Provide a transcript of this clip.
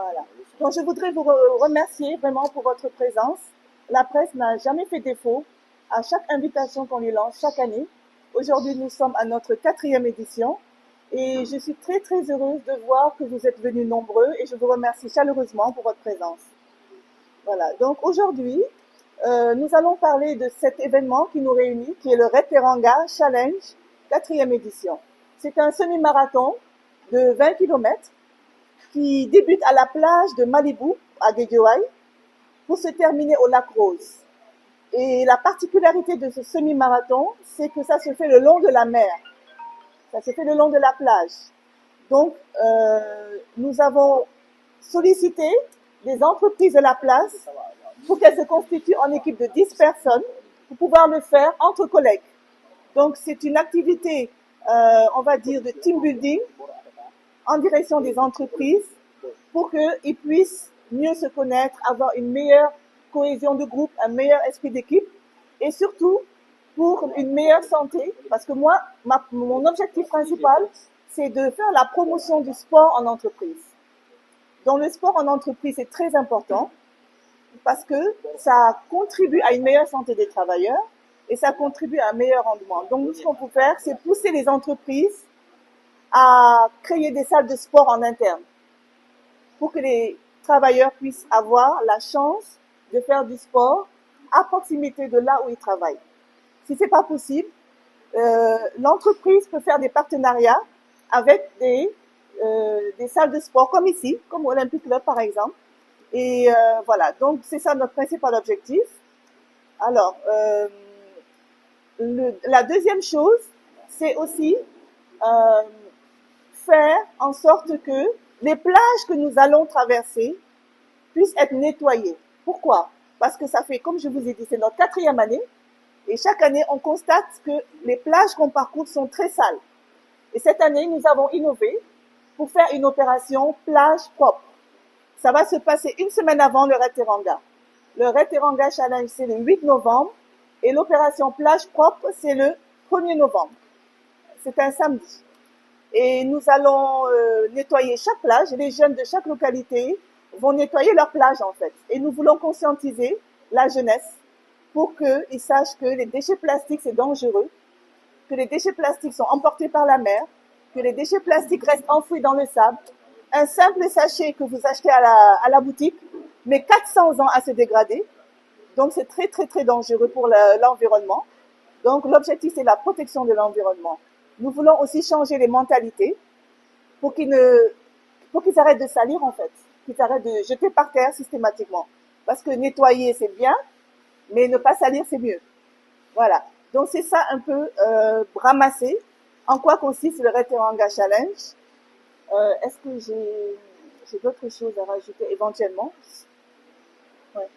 Voilà. Donc, je voudrais vous remercier vraiment pour votre présence. La presse n'a jamais fait défaut à chaque invitation qu'on lui lance chaque année. Aujourd'hui, nous sommes à notre 4e édition et je suis très, très heureuse de voir que vous êtes venus nombreux et je vous remercie chaleureusement pour votre présence. Voilà. Donc, aujourd'hui, nous allons parler de cet événement qui nous réunit, qui est le Red Teranga Challenge 4e édition. C'est un semi-marathon de 20 km qui débute à la plage de Malibu, à Guédiawaye, pour se terminer au lac Rose. Et la particularité de ce semi-marathon, c'est que ça se fait le long de la mer. Ça se fait le long de la plage. Donc, nous avons sollicité des entreprises de la place pour qu'elles se constituent en équipe de 10 personnes pour pouvoir le faire entre collègues. Donc, c'est une activité, on va dire, de team building en direction des entreprises pour qu'ils puissent mieux se connaître, avoir une meilleure cohésion de groupe, un meilleur esprit d'équipe et surtout pour une meilleure santé. Parce que moi, mon objectif principal, c'est de faire la promotion du sport en entreprise. Donc le sport en entreprise est très important parce que ça contribue à une meilleure santé des travailleurs et ça contribue à un meilleur rendement. Donc nous, ce qu'on peut faire, c'est pousser les entreprises à créer des salles de sport en interne pour que les travailleurs puissent avoir la chance de faire du sport à proximité de là où ils travaillent. Si c'est pas possible, l'entreprise peut faire des partenariats avec des salles de sport comme ici, comme Olympic Club par exemple. Et voilà, donc c'est ça notre principal objectif. Alors, la deuxième chose, c'est aussi faire en sorte que les plages que nous allons traverser puissent être nettoyées. Pourquoi? Parce que ça fait, comme je vous ai dit, c'est notre 4e année. Et chaque année, on constate que les plages qu'on parcourt sont très sales. Et cette année, nous avons innové pour faire une opération plage propre. Ça va se passer une semaine avant le Red Teranga. Le Red Teranga Challenge, c'est le 8 novembre. Et l'opération plage propre, c'est le 1er novembre. C'est un samedi. Et nous allons nettoyer chaque plage. Les jeunes de chaque localité vont nettoyer leur plage, en fait. Et nous voulons conscientiser la jeunesse pour qu'ils sachent que les déchets plastiques, c'est dangereux, que les déchets plastiques sont emportés par la mer, que les déchets plastiques restent enfouis dans le sable. Un simple sachet que vous achetez à la boutique met 400 ans à se dégrader. Donc, c'est très, très, très dangereux pour l'environnement. Donc, l'objectif, c'est la protection de l'environnement. Nous voulons aussi changer les mentalités pour qu'ils arrêtent de salir, en fait, qu'ils arrêtent de jeter par terre systématiquement. Parce que nettoyer, c'est bien, mais ne pas salir, c'est mieux. Voilà. Donc, c'est ça un peu ramassé. En quoi consiste le Red Teranga Challenge? Est-ce que j'ai d'autres choses à rajouter éventuellement? Ouais.